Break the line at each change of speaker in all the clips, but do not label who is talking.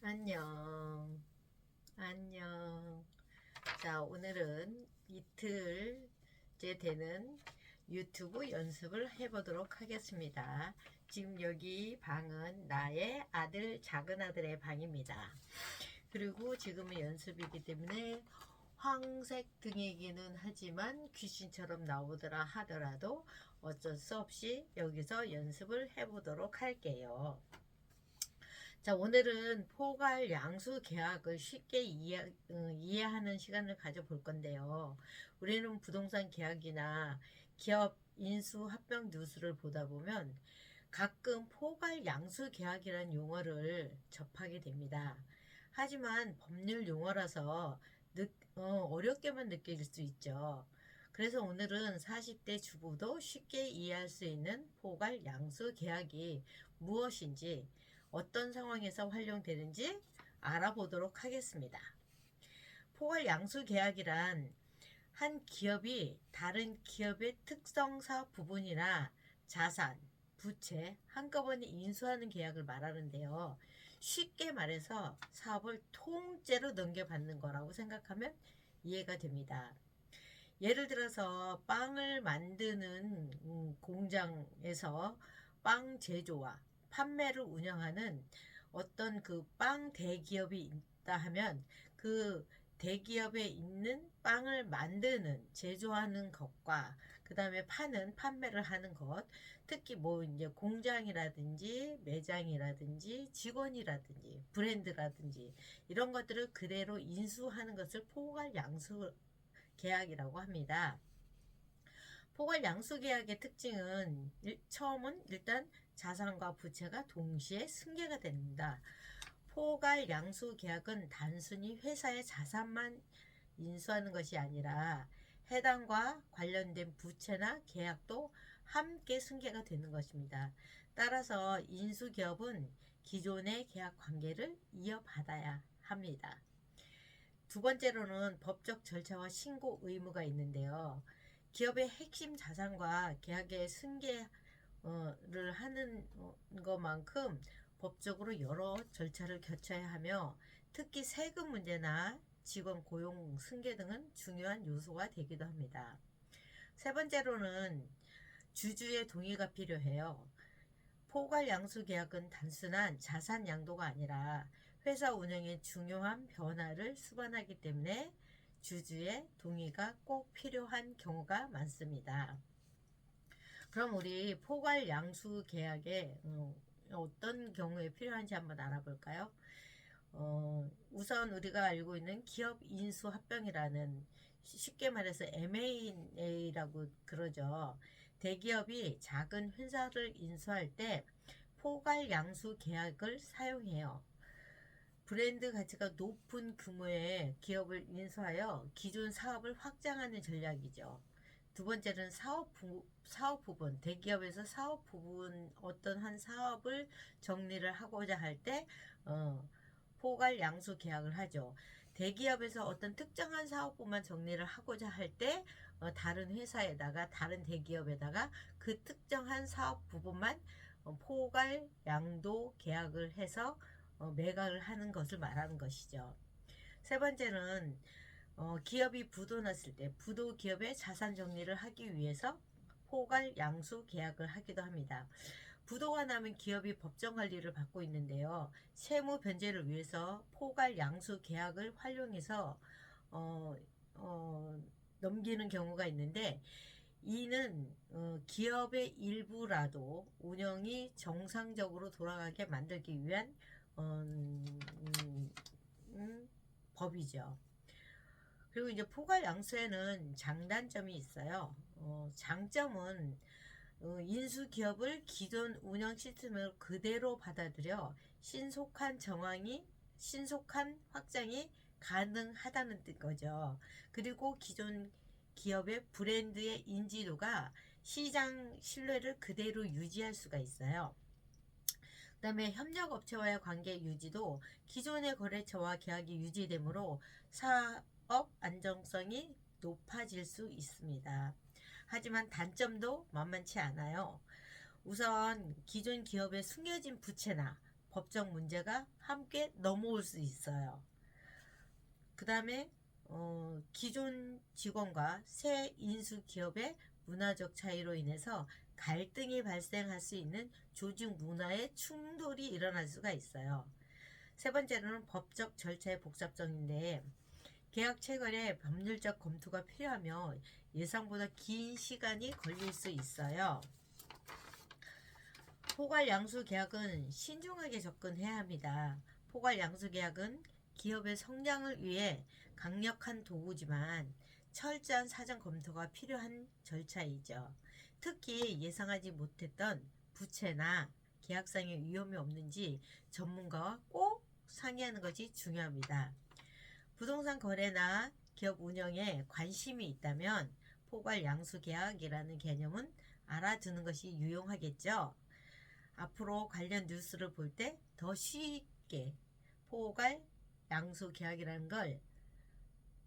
안녕. 안녕. 자, 오늘은 이틀째 되는 유튜브 연습을 해보도록 하겠습니다. 지금 여기 방은 나의 아들, 작은 아들의 방입니다. 그리고 지금은 연습이기 때문에 황색 등이기는 하지만 귀신처럼 나오더라 하더라도 어쩔 수 없이 여기서 연습을 해보도록 할게요. 자, 오늘은 포괄 양수 계약을 쉽게 이해하는 시간을 가져볼 건데요. 우리는 부동산 계약이나 기업 인수 합병 뉴스를 보다 보면 가끔 포괄 양수 계약이라는 용어를 접하게 됩니다. 하지만 법률 용어라서 어렵게만 느껴질 수 있죠. 그래서 오늘은 40대 주부도 쉽게 이해할 수 있는 포괄 양수 계약이 무엇인지 어떤 상황에서 활용되는지 알아보도록 하겠습니다. 포괄 양수 계약이란 한 기업이 다른 기업의 특성 사업 부분이나 자산, 부채 한꺼번에 인수하는 계약을 말하는데요. 쉽게 말해서 사업을 통째로 넘겨받는 거라고 생각하면 이해가 됩니다. 예를 들어서 빵을 만드는 공장에서 빵 제조와 판매를 운영하는 어떤 그 빵 대기업이 있다 하면 그 대기업에 있는 빵을 만드는 제조하는 것과 그 다음에 판매를 하는 것, 특히 뭐 이제 공장이라든지 매장이라든지 직원이라든지 브랜드라든지 이런 것들을 그대로 인수하는 것을 포괄 양수 계약이라고 합니다. 포괄 양수 계약의 특징은 처음은 일단 자산과 부채가 동시에 승계가 됩니다. 포괄 양수 계약은 단순히 회사의 자산만 인수하는 것이 아니라 해당과 관련된 부채나 계약도 함께 승계가 되는 것입니다. 따라서 인수기업은 기존의 계약 관계를 이어받아야 합니다. 두 번째로는 법적 절차와 신고 의무가 있는데요. 기업의 핵심 자산과 계약의 승계를 하는 것만큼 법적으로 여러 절차를 거쳐야 하며 특히 세금 문제나 직원 고용 승계 등은 중요한 요소가 되기도 합니다. 세 번째로는 주주의 동의가 필요해요. 포괄 양수 계약은 단순한 자산 양도가 아니라 회사 운영에 중요한 변화를 수반하기 때문에 주주의 동의가 꼭 필요한 경우가 많습니다. 그럼 우리 포괄 양수 계약에 어떤 경우에 필요한지 한번 알아볼까요? 우선 우리가 알고 있는 기업 인수 합병이라는 쉽게 말해서 M&A라고 그러죠. 대기업이 작은 회사를 인수할 때 포괄 양수 계약을 사용해요. 브랜드 가치가 높은 규모의 기업을 인수하여 기존 사업을 확장하는 전략이죠. 두 번째는 사업 부분, 대기업에서 사업 부분 어떤 한 사업을 정리를 하고자 할 때 포괄 양수 계약을 하죠. 대기업에서 어떤 특정한 사업부만 정리를 하고자 할 때 다른 회사에다가 다른 대기업에다가 그 특정한 사업 부분만 포괄 양도 계약을 해서 매각을 하는 것을 말하는 것이죠. 세 번째는 기업이 부도 났을 때 부도 기업의 자산 정리를 하기 위해서 포괄 양수 계약을 하기도 합니다. 부도가 나면 기업이 법정 관리를 받고 있는데요. 세무 변제를 위해서 포괄 양수 계약을 활용해서 어, 넘기는 경우가 있는데 이는 기업의 일부라도 운영이 정상적으로 돌아가게 만들기 위한 법이죠. 그리고 이제 포괄 양수에는 장단점이 있어요. 장점은 인수 기업을 기존 운영 시스템을 그대로 받아들여 신속한 확장이 가능하다는 거죠. 그리고 기존 기업의 브랜드의 인지도가 시장 신뢰를 그대로 유지할 수가 있어요. 그 다음에 협력업체와의 관계 유지도 기존의 거래처와 계약이 유지되므로 사업 안정성이 높아질 수 있습니다. 하지만 단점도 만만치 않아요. 우선 기존 기업의 숨겨진 부채나 법적 문제가 함께 넘어올 수 있어요. 그 다음에 기존 직원과 새 인수 기업의 문화적 차이로 인해서 갈등이 발생할 수 있는 조직 문화의 충돌이 일어날 수가 있어요. 세 번째로는 법적 절차의 복잡성인데 계약 체결에 법률적 검토가 필요하며 예상보다 긴 시간이 걸릴 수 있어요. 포괄 양수 계약은 신중하게 접근해야 합니다. 포괄 양수 계약은 기업의 성장을 위해 강력한 도구지만 철저한 사전 검토가 필요한 절차이죠. 특히 예상하지 못했던 부채나 계약상의 위험이 없는지 전문가와 꼭 상의하는 것이 중요합니다. 부동산 거래나 기업 운영에 관심이 있다면 포괄 양수 계약이라는 개념은 알아두는 것이 유용하겠죠. 앞으로 관련 뉴스를 볼 때 더 쉽게 포괄 양수 계약이라는 걸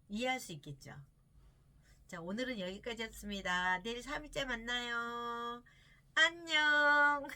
이해할 수 있겠죠. 자, 오늘은 여기까지였습니다. 내일 3일째 만나요. 안녕.